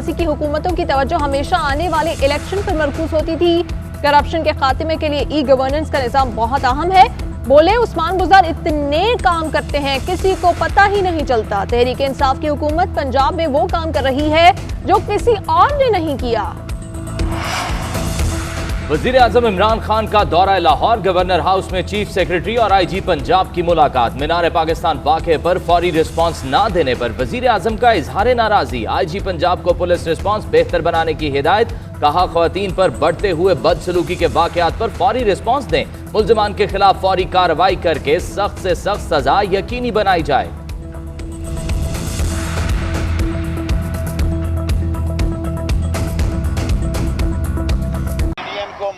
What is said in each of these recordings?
1983 की हुकूमतों की तवज्जो हमेशा आने वाले इलेक्शन पर मरकूज होती थी। करप्शन के खात्मे के लिए ई गवर्नेंस का निजाम बहुत अहम है। बोले उस्मान गुजार इतने काम करते हैं किसी को पता ही नहीं चलता। तहरीक इंसाफ की हुकूमत पंजाब में वो काम कर रही है जो किसी और ने नहीं किया। वजीर आजम इमरान खान का दौरा लाहौर, गवर्नर हाउस में चीफ सेक्रेटरी और IG पंजाब की मुलाकात। मीनार पाकिस्तान वाक़े पर फौरी रिस्पांस न देने पर वजीर आजम का इजहार नाराजगी। IG पंजाब को पुलिस रिस्पांस बेहतर बनाने की हिदायत। कहा ख्वातीन पर बढ़ते हुए बदसलूकी के वाकयात पर फौरी रिस्पांस दें। मुल्जिमान के खिलाफ फौरी कार्रवाई करके सख्त से सख्त सजा यकीनी बनाई जाए।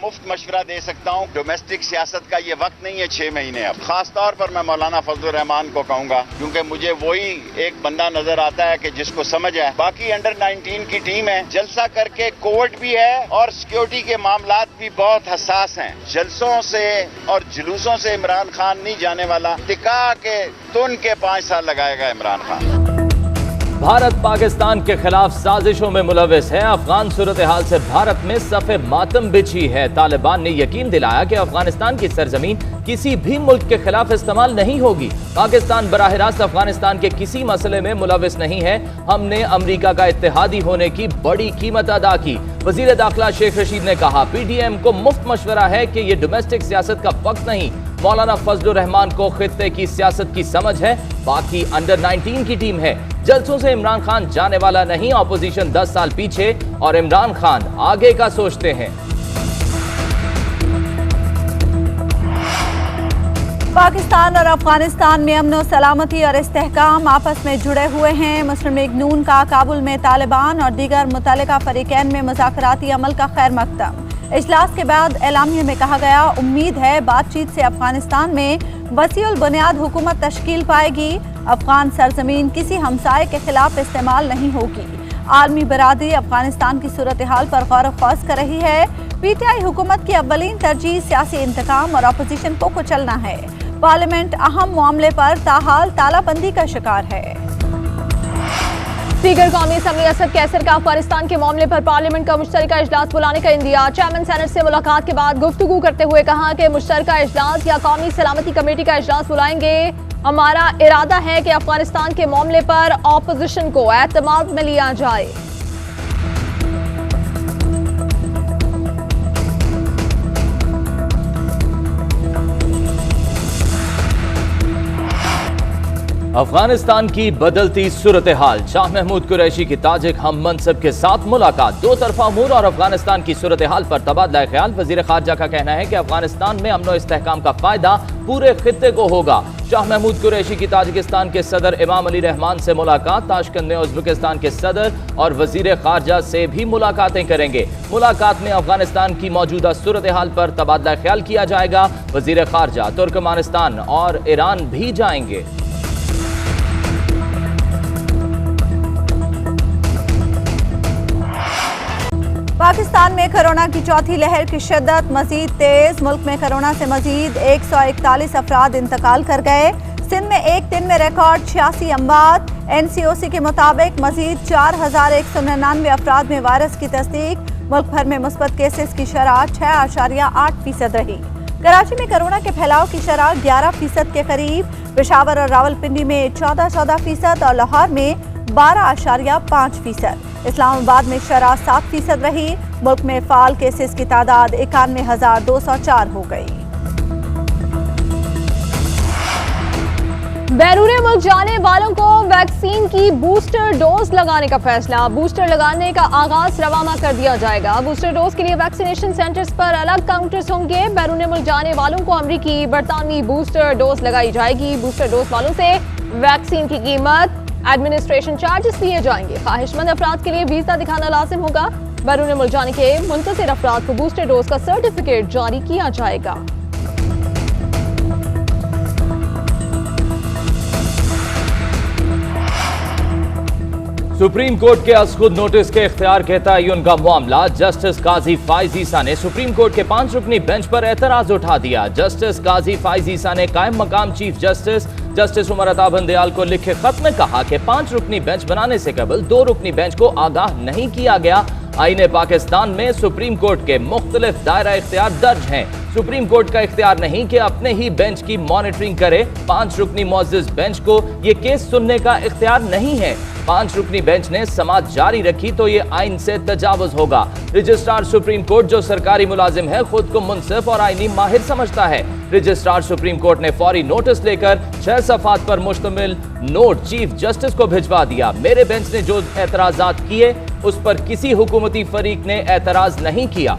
मुफ्त मशवरा दे सकता हूँ। डोमेस्टिक सियासत का ये वक्त नहीं है 6 महीने। अब खास तौर पर मैं मौलाना फजलुर रहमान को कहूंगा, क्योंकि मुझे वही एक बंदा नजर आता है कि जिसको समझ है। बाकी अंडर 19 की टीम है, जलसा करके कोविड भी है और सिक्योरिटी के मामलात भी बहुत हसास हैं। जलसों से और जुलूसों से इमरान खान नहीं जाने वाला। टिका के तुन के 5 साल लगाएगा इमरान खान। भारत पाकिस्तान के खिलाफ साजिशों में मुलविस है। अफगान सूरत हाल से भारत में सफ़े मातम बिछी है। तालिबान ने यकीन दिलाया कि अफगानिस्तान की सरजमीन किसी भी मुल्क के खिलाफ इस्तेमाल नहीं होगी। पाकिस्तान बराह रास्त अफगानिस्तान के किसी मसले में मुलविस नहीं है। हमने अमरीका का इत्तेहादी होने की बड़ी कीमत अदा की। वजीर दाखिला शेख रशीद ने कहा, PDM को मुफ्त मशवरा है कि ये डोमेस्टिक सियासत का वक्त नहीं। मौलाना फजलुर रहमान को खित्ते की सियासत की समझ है। बाकी अंडर 19 की टीम है। जलसों से इमरान खान जाने वाला नहीं। ऑपोजिशन 10 साल पीछे और इमरान खान आगे का सोचते हैं। पाकिस्तान और अफगानिस्तान में अमन सलामती और इस्तेहकाम आपस में जुड़े हुए हैं। मुस्लिम लीग नून का काबुल में तालिबान और दीगर मुतल्लिका फरीकैन में मुज़ाकराती अमल का खैर मकदम। इजलास के बाद एलामिया में कहा गया, उम्मीद है बातचीत से अफगानिस्तान में वसीउल बुनियाद हुकूमत तश्कील पाएगी। अफगान सरजमीन किसी हमसाये के खिलाफ इस्तेमाल नहीं होगी। आलमी बरादरी अफगानिस्तान की सूरत हाल पर गौर ख्वास कर रही है। PTI हुकूमत की अव्वलीन तरजीह सियासी इंतकाम और अपोजिशन को कुचलना है। पार्लियामेंट अहम मामले पर ताहाल तालाबंदी का शिकार है। स्पीकर कौमी असम्बली असद कैसर का अफगानिस्तान के मामले पर पार्लियामेंट का मुश्तरका इजलास बुलाने का इंदिया। चेयरमैन सेनेट से मुलाकात के बाद गुफ्तगू करते हुए कहा कि मुश्तरका इजलास या कौमी सलामती कमेटी का इजलास बुलाएंगे। हमारा इरादा है कि अफगानिस्तान के मामले पर ऑपोजिशन को एतमाद में लिया जाए। अफगानिस्तान की बदलती सूरत हाल। शाह महमूद कुरैशी की ताजिक हम मनसब के साथ मुलाकात। दो तरफा अमूर और अफगानिस्तान की सूरत हाल पर तबादला ख्याल। वजीर खारजा का कहना है कि अफगानिस्तान में अमन इस्तेहकाम का फायदा पूरे खित्ते को होगा। शाह महमूद कुरैशी की ताजिकिस्तान के सदर इमाम अली रहमान से मुलाकात। ताशकंद में उज़्बेकिस्तान के सदर और वजीर खारजा से भी मुलाकातें करेंगे। मुलाकात में अफगानिस्तान की मौजूदा सूरत हाल पर तबादला ख्याल किया जाएगा। वजीर खारजा तुर्कमानिस्तान और ईरान भी जाएंगे। पाकिस्तान में कोरोना की चौथी लहर की शिद्दत मजीद तेज। मुल्क में कोरोना से मजीद 141 अफराद इंतकाल कर गए। सिंध में एक दिन में रिकॉर्ड 86 अमवात। NCOC के मुताबिक मजीद 4199 अफराद में वायरस की तस्दीक। मुल्क भर में मुस्बत केसेस की शरह 6.8% रही। कराची में कोरोना के फैलाव की शरह 11% के करीब। पेशावर और रावलपिंडी में 14% और लाहौर में 12.5%। इस्लामाबाद में शरह 7% रही। मुल्क में फाल केसेस की तादाद 91,204 हो गई। बैरून मुल्क जाने वालों को वैक्सीन की बूस्टर डोज लगाने का फैसला। बूस्टर लगाने का आगाज रवाना कर दिया जाएगा। बूस्टर डोज के लिए वैक्सीनेशन सेंटर्स पर अलग काउंटर्स होंगे। बैरून मुल्क जाने वालों को अमरीकी बरतानवी बूस्टर डोज लगाई जाएगी। बूस्टर डोज वालों से वैक्सीन की कीमत, एडमिनिस्ट्रेशन चार्जेस लिए जाएंगे। ख्वाहिशमंद अफराद के लिए वीजा दिखाना लाजिम होगा। बैरून मुल्क जाने के मुंतज़िर अफराद को बूस्टर डोज का सर्टिफिकेट जारी किया जाएगा। सुप्रीम कोर्ट के अज खुद नोटिस के इख्तियार के तयन का मामला। जस्टिस काजी फाइज ईसा ने सुप्रीम कोर्ट के 5 रुकनी बेंच पर एतराज उठा दिया। जस्टिस काजी फाइज ईसा ने कायम मकाम चीफ जस्टिस उमर अता बंदयाल को लिखे खत में कहा कि 5 रुकनी बेंच बनाने से कबल 2 रुकनी बेंच को आगाह नहीं किया गया। आईने पाकिस्तान में सुप्रीम कोर्ट के मुख्तलिफ दायरा इख्तियार दर्ज हैं। सुप्रीम कोर्ट का इख्तियार नहीं कि अपने ही बेंच की मॉनिटरिंग करे। 5 रुकनी मुअज़्ज़िज़ बेंच को ये केस सुनने का इख्तियार नहीं है। 5 रुकनी बेंच ने समाअत जारी रखी तो ये आइन से तजावुज होगा। रजिस्ट्रार सुप्रीम कोर्ट जो सरकारी मुलाजिम है खुद को मुनसिफ और आईनी माहिर समझता है। रजिस्ट्रार सुप्रीम कोर्ट ने फौरी नोटिस लेकर 6 सफ़ात पर मुश्तमिल नोट चीफ जस्टिस को भिजवा दिया। मेरे बेंच ने जो एतराजात किए उस पर किसी हुकूमती फरीक ने एतराज नहीं किया।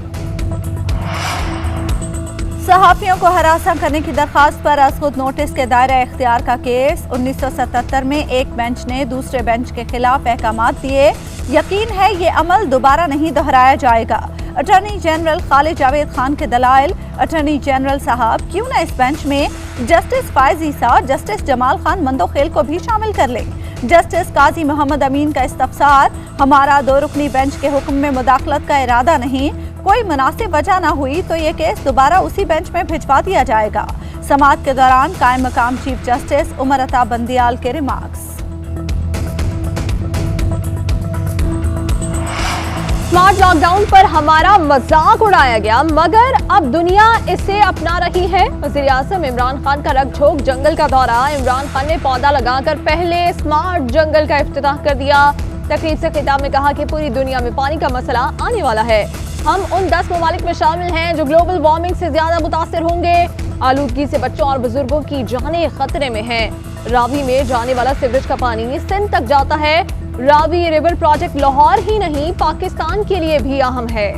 सहाफियों को हरासा करने की दरखास्त पर असखुद नोटिस के दायरा इख्तियार का केस। 1977 में एक बेंच ने दूसरे बेंच के खिलाफ अहकामात दिए। यकीन है ये अमल दोबारा नहीं दोहराया जाएगा। अटॉर्नी जनरल खालिद जावेद खान के दलाइल। अटॉर्नी जनरल साहब क्यों न इस बेंच में जस्टिस फाइज ईसा और जस्टिस जमाल खान मंदोखेल को भी शामिल कर लें। जस्टिस काजी मोहम्मद अमीन का इस्तफसार, हमारा 2 रुकनी बेंच के हुक्म में मुदाखलत का इरादा नहीं, कोई मुनासिब वजह न हुई तो ये केस दोबारा उसी बेंच में भिजवा दिया जाएगा। समाअत के दौरान कायम मकाम चीफ जस्टिस उमर अता बंदयाल के रिमार्क्स। स्मार्ट लॉकडाउन पर हमारा मजाक उड़ाया गया मगर अब दुनिया इसे अपना रही है। वज़ीर-ए-आज़म इमरान खान का रकझोक जंगल का दौरा। इमरान खान ने पौधा लगाकर पहले स्मार्ट जंगल का इफ्तिताह कर दिया। तकरीब से खिताब में कहा कि पूरी दुनिया में पानी का मसला आने वाला है। हम उन 10 ममालिक में शामिल हैं जो ग्लोबल वार्मिंग से ज्यादा मुतासिर होंगे। आलूदगी से बच्चों और बुजुर्गों की जानें खतरे में हैं। रावी में जाने वाला सीवरेज का पानी सिंध तक जाता है। रावी रिवर प्रोजेक्ट लाहौर ही नहीं पाकिस्तान के लिए भी अहम है।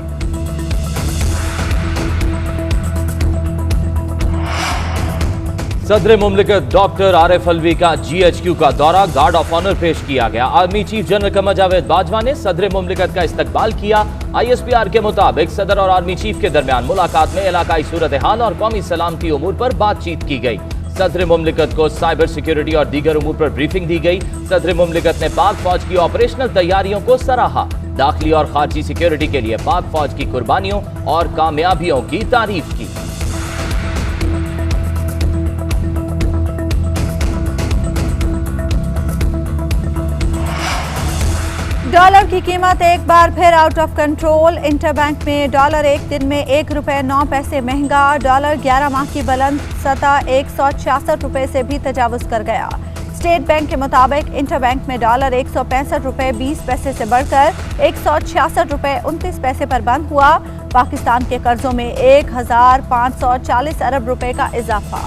सदर मुमलिकत डॉक्टर आरिफ अलवी का GHQ का दौरा, गार्ड ऑफ ऑनर पेश किया गया। Army chief general Qamar Javed Bajwa ने सदर मुमलिकत का इस्तकबाल किया। ISPR के मुताबिक सदर और आर्मी चीफ के दरमियान मुलाकात में इलाकाई सूरत हाल और कौमी सलामती उमूर पर बातचीत की गई। सदर मुमलिकत को साइबर सिक्योरिटी और दीगर उमूर पर ब्रीफिंग दी गई। सदर मुमलिकत ने पाक फौज की ऑपरेशनल तैयारियों को सराहा। दाखिली और खारजी सिक्योरिटी के लिए पाक फौज की कुर्बानियों और कामयाबियों की तारीफ की। डॉलर की कीमत एक बार फिर आउट ऑफ कंट्रोल। इंटरबैंक में डॉलर एक दिन में ₹1.09 महंगा। डॉलर 11 माह की बुलंद सतह 166 रुपए से भी तजावुज कर गया। स्टेट बैंक के मुताबिक इंटरबैंक में डॉलर ₹165.20 से बढ़कर ₹166.29 पर बंद हुआ। पाकिस्तान के कर्जों में 1540 अरब रुपए का इजाफा।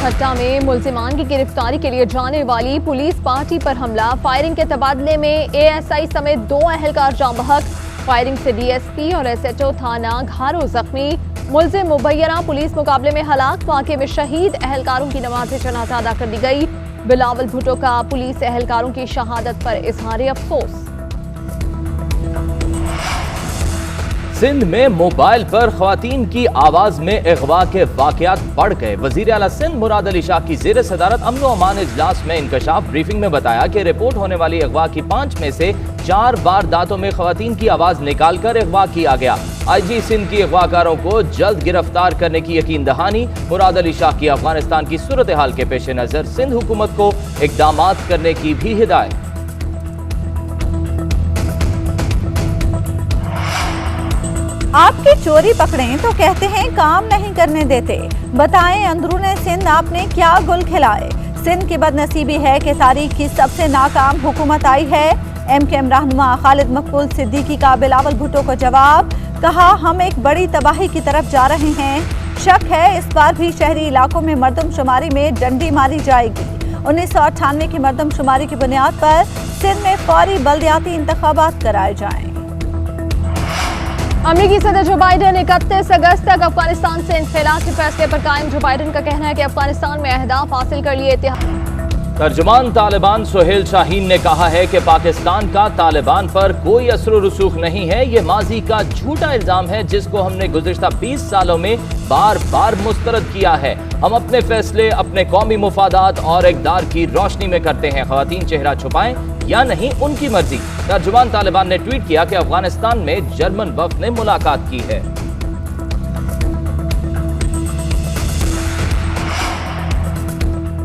ठट्टा में मुल्जिमान की गिरफ्तारी के लिए जाने वाली पुलिस पार्टी पर हमला। फायरिंग के तबादले में ASI समेत 2 अहलकार जाँ बहक। फायरिंग से DSP और SHO थाना घारो जख्मी। मुल्जिम मुबैना पुलिस मुकाबले में हलाक। वाक़े में शहीद अहलकारों की नमाज़ जनाज़ा अदा कर दी गई। बिलावल भुट्टो का पुलिस अहलकारों की शहादत पर इजहार अफसोस। सिंध में मोबाइल पर ख्वातीन की आवाज में अगवा के वाकयात बढ़ गए। वजीर आला सिंध मुराद अली शाह की जेर सदारत अमन व अमान इजलास में इंकशाफ ब्रीफिंग में बताया कि रिपोर्ट होने वाली अगवा की 5 में से 4 वारदातों में ख्वातीन की आवाज निकाल कर अगवा किया गया। IG सिंध की अगवाकारों को जल्द गिरफ्तार करने की यकीन दहानी। मुराद अली शाह की अफगानिस्तान की सूरत हाल के पेश नजर सिंध हुकूमत को इकदामात करने की भी हिदायत। आपकी चोरी पकड़ें तो कहते हैं काम नहीं करने देते। बताएं अंदरूने सिंध आपने क्या गुल खिलाए। सिंध की बदनसीबी है कि तारीख की सबसे नाकाम हुकूमत आई है। MKM रहनुमा खालिद मकबूल सिद्दीकी का बिलावल भुट्टो को जवाब। कहा हम एक बड़ी तबाही की तरफ जा रहे हैं। शक है इस बार भी शहरी इलाकों में मर्दमशुमारी में डंडी मारी जाएगी। 1998 की मर्दमशुमारी की बुनियाद पर सिंध में फौरी बल्दियाती इंतखाबात कराए जाएं। अमेरिकी सदर जो बाइडेन 31 अगस्त तक अफगानिस्तान से इंखला के फैसले पर कायम। जो बाइडेन का कहना है कि अफगानिस्तान में अहदाफ हासिल कर लिए। तर्जुमान तालिबान सुहेल शाहीन ने कहा है कि पाकिस्तान का तालिबान पर कोई असर रसूख नहीं है। ये माजी का झूठा इल्जाम है जिसको हमने गुज़िश्ता 20 सालों में बार बार मुस्तरद किया है। हम अपने फैसले अपने कौमी मुफादात और इक़दार की रोशनी में करते हैं। ख़वातीन चेहरा छुपाएं या नहीं उनकी मर्जी। तर्जुमान तालिबान ने ट्वीट किया कि अफगानिस्तान में जर्मन वफ़द ने मुलाकात की है।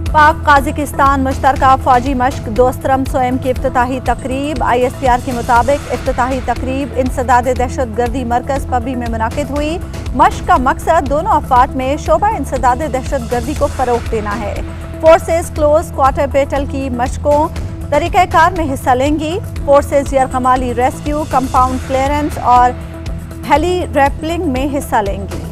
पाक काज़िकिस्तान मुश्तरका फौजी मश्क दोस्तरम सोएम की इफ्तिताही तकरीब। ISPR के मुताबिक इफ्तिताही तकरीब इंसदाद दहशत गर्दी मरकज़ पबी में मुनाकिद हुई। मश्क का मकसद दोनों अफवाज में शोबा इंसदाद दहशत गर्दी को फ़रोग़ देना है। फोर्सेस क्लोज क्वार्टर बैटल की मशकों तरीक़ाकार में हिस्सा लेंगी। फोर्सेस यरकमाली रेस्क्यू, कंपाउंड क्लियरेंस और हेली रैपलिंग में हिस्सा लेंगी।